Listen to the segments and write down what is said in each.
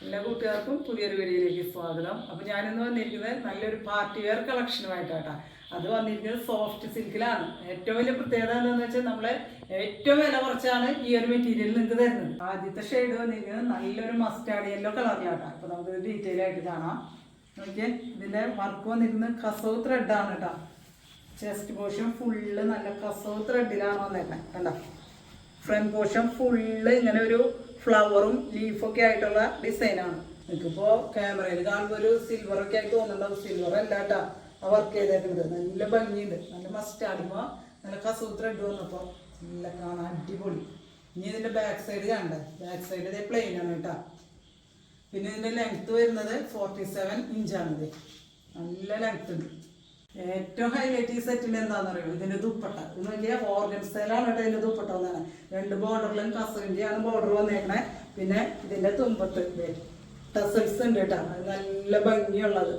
എല്ലാ കൂട്ടുകാർക്കും പുതിയൊരു വീഡിയോയിലേക്ക് സ്വാഗതം. അപ്പോൾ ഞാനിന്ന് വന്നിരിക്കുന്നത് നല്ലൊരു പാർട്ടി വെയർ കളക്ഷനുമായിട്ടാണ്. അത് വന്നിരിക്കുന്നത് സോഫ്റ്റ് സിൽക്കിലാണ്. ഏറ്റവും വലിയ പ്രത്യേകത എന്താണെന്ന് വെച്ചാൽ നമ്മളെ ഏറ്റവും വില കുറച്ചാണ് ഈ ഒരു മെറ്റീരിയൽ നിങ്ങൾക്ക് തരുന്നത്. ആദ്യത്തെ ഷെയ്ഡ് വന്നിരിക്കുന്നത് നല്ലൊരു മസ്റ്റാർഡ് യെല്ലോ കളറിലാട്ടാണ്. അപ്പോൾ നമുക്ക് ഡീറ്റെയിൽ ആയിട്ട് കാണാം. നോക്കിയേ, ഇതിൻ്റെ വർക്ക് വന്നിരിക്കുന്നത് കസവ് ത്രെഡാണ് കേട്ടോ. ചെസ്റ്റ് പോർഷൻ ഫുള്ള് നല്ല കസവ് ത്രെഡിലാണ് വന്നേക്കുന്നത്. കണ്ടോ, ഫ്രണ്ട് പോർഷൻ ഫുള്ള് ഇങ്ങനെ ഒരു ഫ്ലവറും ലീഫൊക്കെ ആയിട്ടുള്ള ഡിസൈനാണ്. നിങ്ങൾക്കിപ്പോൾ ക്യാമറയിൽ കാണുമ്പോൾ ഒരു സിൽവറൊക്കെ ആയിട്ട് തോന്നുന്നുണ്ടാവും. സിൽവർ അല്ല കേട്ടോ ആ വർക്ക് ചെയ്തേക്കുന്നത്. നല്ല ഭംഗിയുണ്ട്. നല്ല മസ്റ്റാടുമ്പോൾ നല്ല കസവ് ത്രെഡ് വന്നപ്പോൾ നല്ല കാണാൻ അടിപൊളി. ഇനി ഇതിൻ്റെ ബാക്ക് സൈഡ് കാണണ്ടേ? ബാക്ക് സൈഡ് ഇതേ പ്ലെയിൻ ആണ് കേട്ടോ. പിന്നെ ഇതിൻ്റെ ലെങ്ത്ത് വരുന്നത് 47 ഇഞ്ചാണിത്. നല്ല ലെങ്ത്ത് ഉണ്ട്. ഏറ്റവും ഹൈലൈറ്റ് ഈ സെറ്റിൻ്റെ എന്താണെന്ന് അറിയുമോ? ഇതിൻ്റെ ദുപ്പട്ട. ഇത് നോക്കിയാൽ ഓർഗൻ സ്റ്റൈലാണ് കേട്ടോ ഇതിൻ്റെ ദുപ്പട്ട വന്നതാണ്. രണ്ട് ബോർഡറിലും കസവിൻ്റെയാണ് ബോർഡർ വന്നേക്കണേ. പിന്നെ ഇതിൻ്റെ തുമ്പത്ത് ടസൽസ് ഉണ്ട് കേട്ടോ. അത് നല്ല ഭംഗിയുള്ളത്.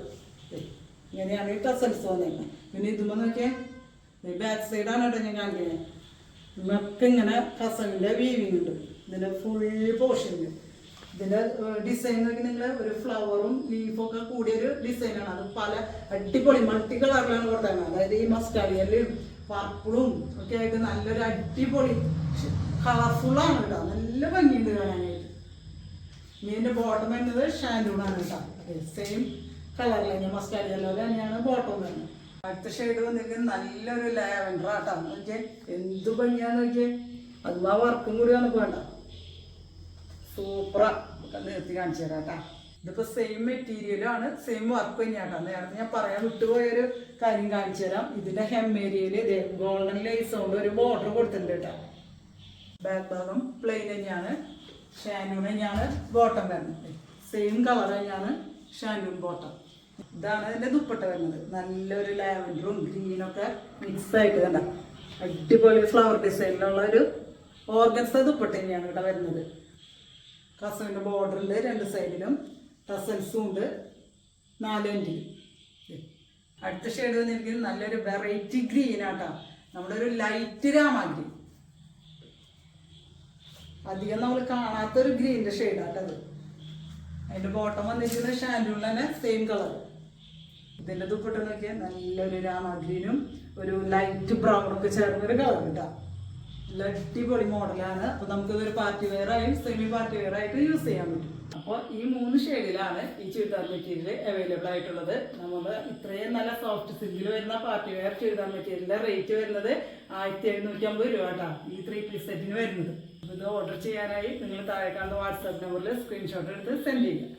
ഇങ്ങനെയാണ് ഈ ടസൽസ് വന്നേക്കുന്നത്. പിന്നെ ഇതുമ്പോൾ നോക്കിയാൽ ബാക്ക് സൈഡാണ് കേട്ടോ ഞാൻ കാണിക്കുന്നത്. നമുക്ക് ഇങ്ങനെ കസവിൻ്റെ വീവിങ് ഉണ്ട്. ഇതിൻ്റെ ഫുൾ പോർഷനിൽ ഇതിൻ്റെ ഡിസൈൻ നോക്കി നിങ്ങൾ ഒരു ഫ്ലവറും ലീഫൊക്കെ കൂടിയൊരു ഡിസൈനാണ്. അത് പല അടിപൊളി മൾട്ടി കളറിലാണ് കൊടുത്തേക്കുന്നത്. അതായത് ഈ മസ്റ്റാർഡിയലും പർപ്പിളും ഒക്കെ ആയിട്ട് നല്ലൊരു അടിപൊളി കളർഫുള്ളാണ് കേട്ടോ. നല്ല ഭംഗിയുണ്ട് കാണാനായിട്ട്. ഇനി ഇതിൻ്റെ ബോട്ടം വരുന്നത് ഷാൻഡൂണാണ് കേട്ടോ. സെയിം കളറിൽ മസ്റ്റാർഡ് യെല്ലോ തന്നെയാണ് ബോട്ടം വരുന്നത്. അടുത്ത ഷെയ്ഡ് വന്നിരിക്കുന്നത് നല്ലൊരു ലാവൻഡർ ആട്ടോ. നോക്കിയേ എന്ത് ഭംഗിയാന്ന് നോക്കിയേ. അതും ആ വർക്കും കൂടി നമുക്ക് വേണ്ട. സൂപ്പറാ. നിർത്തി കാണിച്ചു തരാം കേട്ടോ. ഇതിപ്പോൾ സെയിം മെറ്റീരിയലാണ്, സെയിം വർക്ക് തന്നെയാട്ടോ. നേരത്തെ ഞാൻ പറയാൻ വിട്ടുപോയൊരു കാര്യം കാണിച്ചു തരാം. ഇതിൻ്റെ ഹെം ഏരിയയിൽ ഇതേ ഗോൾഡൻ ലേസ് കൊണ്ട് ഒരു ബോർഡർ കൊടുത്തിട്ടുണ്ട് കേട്ടോ. ബാക്ക് ഭാഗം പ്ലെയിൻ തന്നെയാണ്. ഷാൻഡൂൺ തന്നെയാണ് ബോട്ടം വരുന്നത്. സെയിം കളർ തന്നെയാണ് ഷാൻഡൂൺ ബോട്ടം. ഇതാണ് ഇതിൻ്റെ ദുപ്പട്ട വരുന്നത്. നല്ലൊരു ലാവൻഡറും ഗ്രീനൊക്കെ മിക്സ് ആയിട്ട് കണ്ട അടിപൊളി ഫ്ലവർ ഡിസൈനിലുള്ള ഒരു ഓർഗൻസ ദുപ്പട്ട തന്നെയാണ് ഇവിടെ വരുന്നത്. കസവിൻ്റെ ബോർഡർ ഉണ്ട് രണ്ട് സൈഡിലും. ടസൽസും ഉണ്ട് 4 ഇഞ്ചിൽ. അടുത്ത ഷെയ്ഡ് വന്നിരിക്കുന്നത് നല്ലൊരു വെറൈറ്റി ഗ്രീൻ ആട്ടോ. നമ്മുടെ ഒരു ലൈറ്റ് രാമാഗ്രി. അധികം നമ്മൾ കാണാത്തൊരു ഗ്രീനിൻ്റെ ഷെയ്ഡാട്ടോ അത്. അതിൻ്റെ ബോട്ടം വന്നിരിക്കുന്നത് ഷാൻഡൂണിൽ തന്നെ സെയിം കളർ. ഇതിൻ്റെ ദുപ്പട്ട നോക്കിയാൽ നല്ലൊരു രാമാഗ്രീനും ഒരു ലൈറ്റ് ബ്രൗണൊക്കെ ചേർന്നൊരു കളർ കേട്ടോ. നല്ല അടിപൊളി മോഡലാണ്. അപ്പോൾ നമുക്കിതൊരു പാർട്ടി വെയർ ആയും സെമി പാർട്ടി വെയർ ആയിട്ട് യൂസ് ചെയ്യാൻ പറ്റും. അപ്പോൾ ഈ 3 ഷെയ്ഡിലാണ് ഈ ചുരിദാർ മെറ്റീരിയൽ അവൈലബിൾ ആയിട്ടുള്ളത്. നമ്മൾ ഇത്രയും നല്ല സോഫ്റ്റ് സിൽക്കിൽ വരുന്ന പാർട്ടി വെയർ ചുരിദാർ മെറ്റീരിയലിൻ്റെ റേറ്റ് വരുന്നത് 1750 രൂപ കേട്ടോ. ഈ 3 പീസ് സെറ്റിന് വരുന്നത്. ഇത് ഓർഡർ ചെയ്യാനായി നിങ്ങൾ താഴെ കാണുന്ന വാട്സാപ്പ് നമ്പറിൽ സ്ക്രീൻഷോട്ട് എടുത്ത് സെൻഡ് ചെയ്യുക.